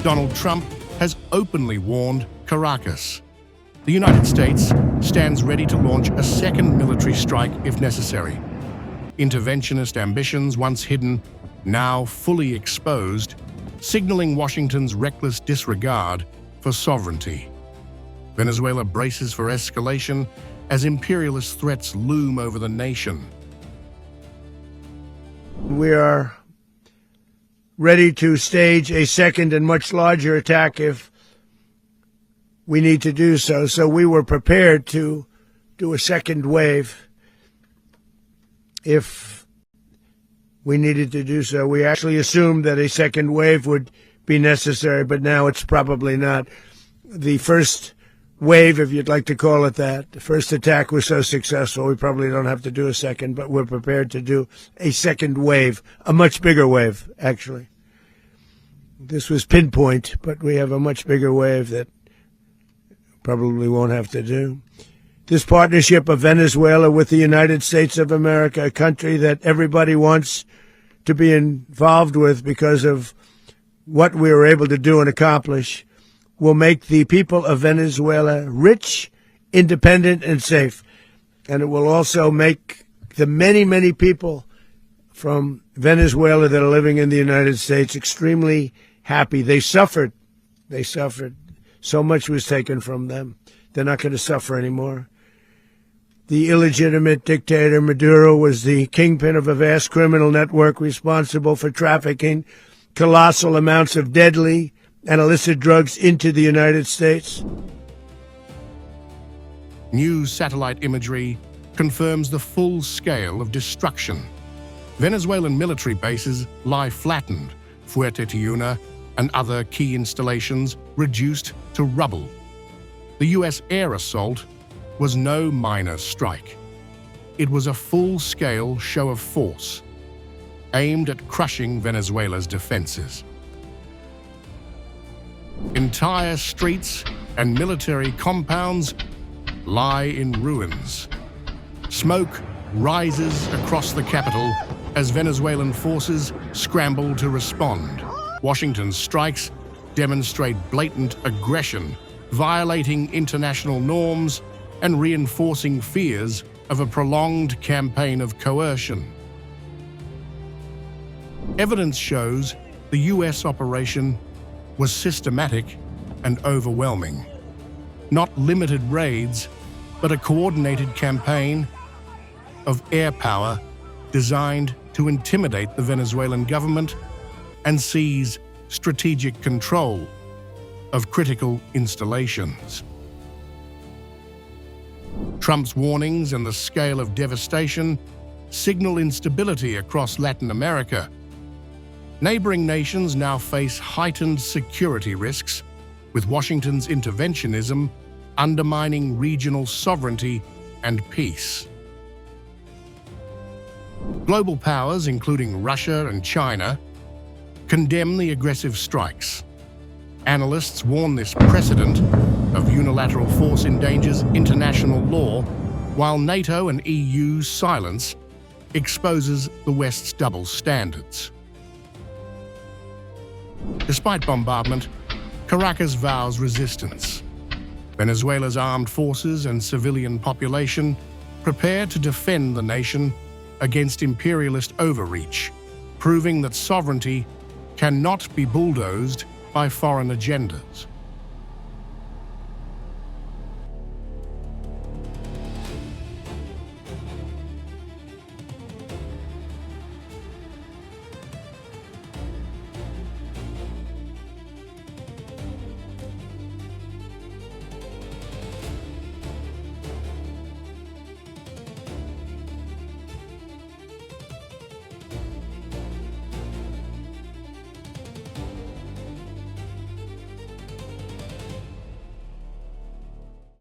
Donald Trump has openly warned Caracas. The United States stands ready to launch a second military strike if necessary. Interventionist ambitions, once hidden, now fully exposed, signaling Washington's reckless disregard for sovereignty. Venezuela braces for escalation as imperialist threats loom over the nation. We are ready to stage a second and much larger attack if we need to do so. So we were prepared to do a second wave if we needed to do so. We actually assumed that a second wave would be necessary, but now it's probably not. The first wave, if you'd like to call it that, the first attack was so successful, we probably don't have to do a second, but we're prepared to do a second wave, a much bigger wave, actually. This was pinpoint, but we have a much bigger wave that probably won't have to do. This partnership of Venezuela with the United States of America, a country that everybody wants to be involved with because of what we were able to do and accomplish, will make the people of Venezuela rich, independent, and safe. And it will also make the many, many people from Venezuela that are living in the United States extremely happy. They suffered. So much was taken from them. They're not going to suffer anymore. The illegitimate dictator Maduro was the kingpin of a vast criminal network responsible for trafficking colossal amounts of deadly and illicit drugs into the United States. New satellite imagery confirms the full scale of destruction. Venezuelan military bases lie flattened, Fuerte Tiuna and other key installations reduced to rubble. The U.S. air assault was no minor strike. It was a full-scale show of force, aimed at crushing Venezuela's defenses. Entire streets and military compounds lie in ruins. Smoke rises across the capital as Venezuelan forces scramble to respond. Washington's strikes demonstrate blatant aggression, violating international norms and reinforcing fears of a prolonged campaign of coercion. Evidence shows the U.S. operation was systematic and overwhelming. Not limited raids, but a coordinated campaign of air power designed to intimidate the Venezuelan government and seize strategic control of critical installations. Trump's warnings and the scale of devastation signal instability across Latin America. Neighboring nations now face heightened security risks, with Washington's interventionism undermining regional sovereignty and peace. Global powers, including Russia and China, condemn the aggressive strikes. Analysts warn this precedent of unilateral force endangers international law, while NATO and EU's silence exposes the West's double standards. Despite bombardment, Caracas vows resistance. Venezuela's armed forces and civilian population prepare to defend the nation against imperialist overreach, proving that sovereignty cannot be bulldozed by foreign agendas.